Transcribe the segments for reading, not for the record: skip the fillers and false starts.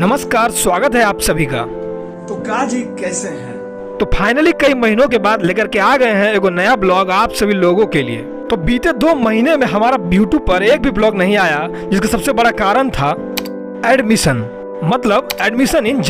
नमस्कार, स्वागत है आप सभी का। तो काजी कैसे हैं? तो फाइनली कई महीनों के बाद लेकर के आ गए हैं एगो नया ब्लॉग आप सभी लोगों के लिए। तो बीते 2 महीने में हमारा यूट्यूब पर एक भी ब्लॉग नहीं आया, जिसका सबसे बड़ा कारण था एडमिशन, मतलब admission in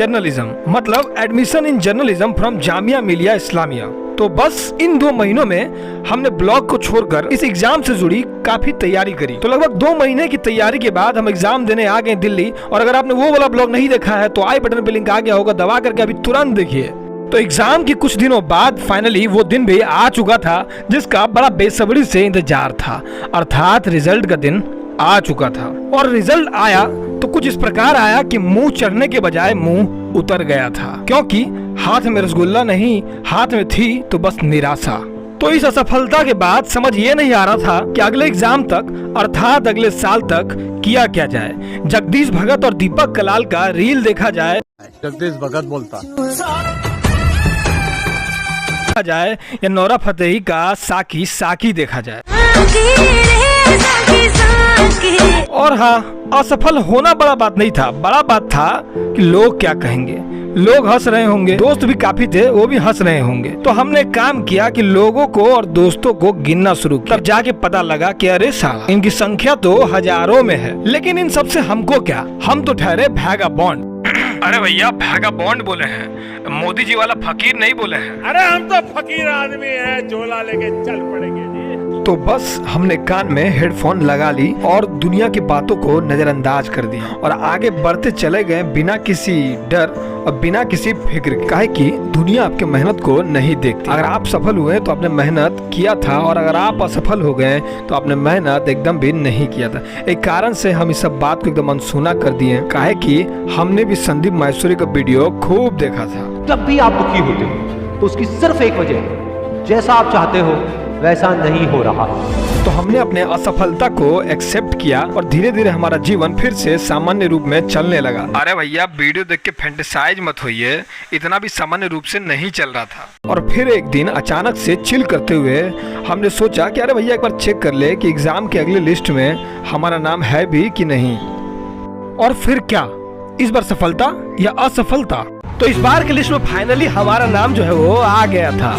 journalism from Jamia Millia Islamia. तो बस इन 2 महीनों में हमने ब्लॉग को छोड़कर इस एग्जाम से जुड़ी काफी तैयारी करी। तो लगभग 2 महीने की तैयारी के बाद हम एग्जाम देने आ गए दिल्ली। और अगर आपने वो वाला ब्लॉग नहीं देखा है तो आई बटन पे लिंक आ गया होगा, दबा करके अभी तुरंत देखिए। तो एग्जाम के कुछ दिनों बाद फाइनली वो दिन भी आ चुका था जिसका बड़ा बेसब्री से इंतजार था, अर्थात रिजल्ट का दिन आ चुका था। और रिजल्ट आया तो कुछ इस प्रकार आया कि मुंह चढ़ने के बजाय मुंह उतर गया था, क्योंकि हाथ में रसगुल्ला नहीं, हाथ में थी तो बस निराशा। तो इस असफलता के बाद समझ ये नहीं आ रहा था कि अगले एग्जाम तक अर्थात अगले साल तक किया क्या जाए। जगदीश भगत और दीपक कलाल का रील देखा जाए, जगदीश भगत बोलता जाए या नोरा फतेही का साकी साकी देखा जाए। और हाँ, असफल होना बड़ा बात नहीं था, बड़ा बात था कि लोग क्या कहेंगे। लोग हंस रहे होंगे, दोस्त भी काफी थे, वो भी हंस रहे होंगे। तो हमने काम किया कि लोगों को और दोस्तों को गिनना शुरू किया। तब जाके पता लगा कि अरे साला, इनकी संख्या तो हजारों में है। लेकिन इन सबसे हमको क्या, हम तो ठहरे वैगाबॉन्ड। अरे भैया, वैगाबॉन्ड बोले हैं, मोदी जी वाला फकीर नहीं बोले हैं। अरे हम तो फकीर आदमी हैं, झोला लेके चल पड़ेंगे जी। तो बस हमने कान में हेडफोन लगा ली और दुनिया की बातों को नजरअंदाज कर दिया और आगे बढ़ते चले गए बिना किसी डर और बिना किसी फिक्र के। काहे कि दुनिया आपके मेहनत को नहीं देखती। अगर आप सफल हुए तो आपने मेहनत किया था, और अगर आप असफल हो गए तो आपने मेहनत एकदम भी नहीं किया था। एक कारण से हम इस सब बात को एकदम अनसुना कर दिए, काहे कि हमने भी संदीप माहेश्वरी का वीडियो खूब देखा था। जब भी आप दुखी होते हो तो उसकी सिर्फ एक वजह है, जैसा आप चाहते हो वैसा नहीं हो रहा। तो हमने अपने असफलता को एक्सेप्ट किया और धीरे धीरे हमारा जीवन फिर से सामान्य रूप में चलने लगा। अरे भैया, वीडियो देख के फैंटेसाइज मत होइए, इतना भी सामान्य रूप से नहीं चल रहा था। और फिर एक दिन अचानक से चिल करते हुए हमने सोचा कि अरे भैया, एक बार चेक कर ले कि एग्जाम के अगले लिस्ट में हमारा नाम है भी कि नहीं। और फिर क्या, इस बार सफलता या असफलता? तो इस बार के लिस्ट में फाइनली हमारा नाम जो है वो आ गया था।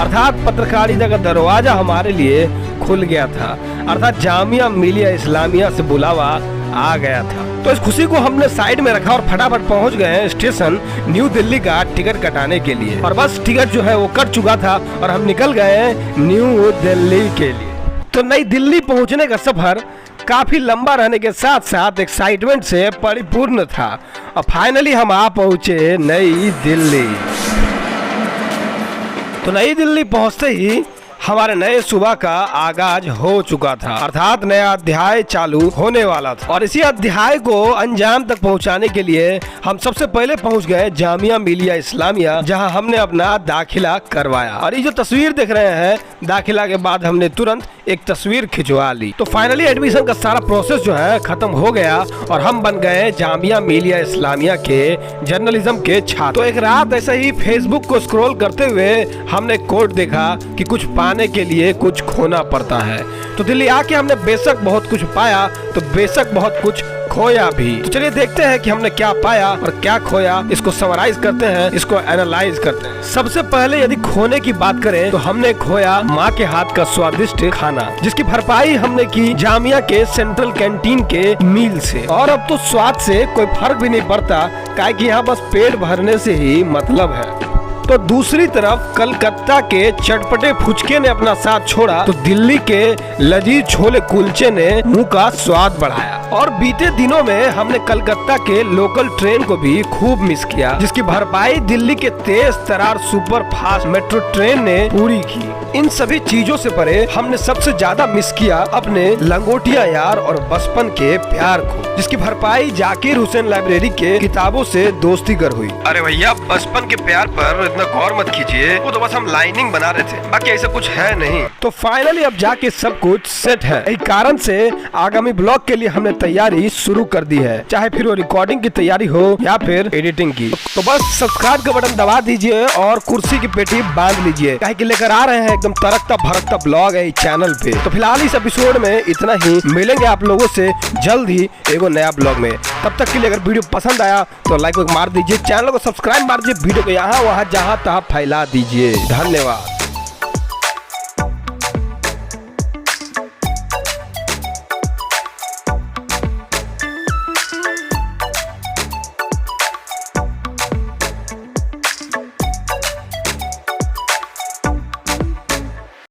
अर्थात पत्रकारिता का दरवाजा हमारे लिए खुल गया था, अर्थात जामिया मिलिया इस्लामिया से बुलावा आ गया था। तो इस खुशी को हमने साइड में रखा और फटाफट पहुंच गए स्टेशन न्यू दिल्ली का टिकट कटाने के लिए। और बस टिकट जो है वो कट चुका था और हम निकल गए न्यू दिल्ली के लिए। तो नई दिल्ली पहुंचने का सफर काफी लंबा रहने के साथ साथ एक्साइटमेंट से परिपूर्ण था। और फाइनली हम आ पहुंचे नई दिल्ली। तो नई दिल्ली पहुंचते ही हमारे नए सुबह का आगाज हो चुका था, अर्थात नया अध्याय चालू होने वाला था। और इसी अध्याय को अंजाम तक पहुंचाने के लिए हम सबसे पहले पहुंच गए जामिया मिलिया इस्लामिया, जहां हमने अपना दाखिला करवाया। और ये जो तस्वीर देख रहे हैं, दाखिला के बाद हमने तुरंत एक तस्वीर खिंचवा ली। तो फाइनली एडमिशन का सारा प्रोसेस जो है खत्म हो गया और हम बन गए जामिया मिलिया इस्लामिया के जर्नलिज्म के छात्र। तो एक रात ऐसे ही फेसबुक को स्क्रॉल करते हुए हमने कोट देखा कि कुछ पाने के लिए कुछ खोना पड़ता है। तो दिल्ली आके हमने बेशक बहुत कुछ पाया, तो बेशक बहुत कुछ खोया भी। तो चलिए देखते हैं कि हमने क्या पाया और क्या खोया। इसको समराइज करते हैं, इसको एनालाइज करते हैं। सबसे पहले यदि खोने की बात करें तो हमने खोया माँ के हाथ का स्वादिष्ट खाना, जिसकी भरपाई हमने की जामिया के सेंट्रल कैंटीन के मील से। और अब तो स्वाद से कोई फर्क भी नहीं पड़ता, काहे कि यहाँ बस पेट भरने से ही मतलब है। तो दूसरी तरफ कलकत्ता के चटपटे फुचके ने अपना साथ छोड़ा, तो दिल्ली के लजीज छोले कुलचे ने मुंह का स्वाद बढ़ाया। और बीते दिनों में हमने कलकत्ता के लोकल ट्रेन को भी खूब मिस किया, जिसकी भरपाई दिल्ली के तेज तरार सुपर फास्ट मेट्रो ट्रेन ने पूरी की। इन सभी चीजों से परे हमने सबसे ज्यादा मिस किया अपने लंगोटिया यार और बचपन के प्यार को, जिसकी भरपाई जाकिर हुसैन लाइब्रेरी के किताबों से दोस्ती कर हुई। अरे भैया, बचपन के प्यार पर इतना गौर मत कीजिए, वो तो बस हम लाइनिंग बना रहे थे, बाकी ऐसा कुछ है नहीं। तो फाइनली अब जाके सब कुछ सेट है। इस कारण से आगामी ब्लॉग के लिए हमने तैयारी शुरू कर दी है, चाहे फिर वो रिकॉर्डिंग की तैयारी हो या फिर एडिटिंग की। तो बस सब्सक्राइब का बटन दबा दीजिए और कुर्सी की पेटी बांध लीजिए, काहे कि लेकर आ रहे हैं एकदम तड़कता भड़कता ब्लॉग है इस चैनल पे। तो फिलहाल इस एपिसोड में इतना ही, मिलेंगे आप लोगों से जल्द ही एगो नया ब्लॉग में। तब तक के लिए अगर वीडियो पसंद आया तो लाइक मार दीजिए, चैनल को सब्सक्राइब मार दीजिए, वीडियो को यहाँ वहाँ जहाँ तहाँ फैला दीजिए। धन्यवाद।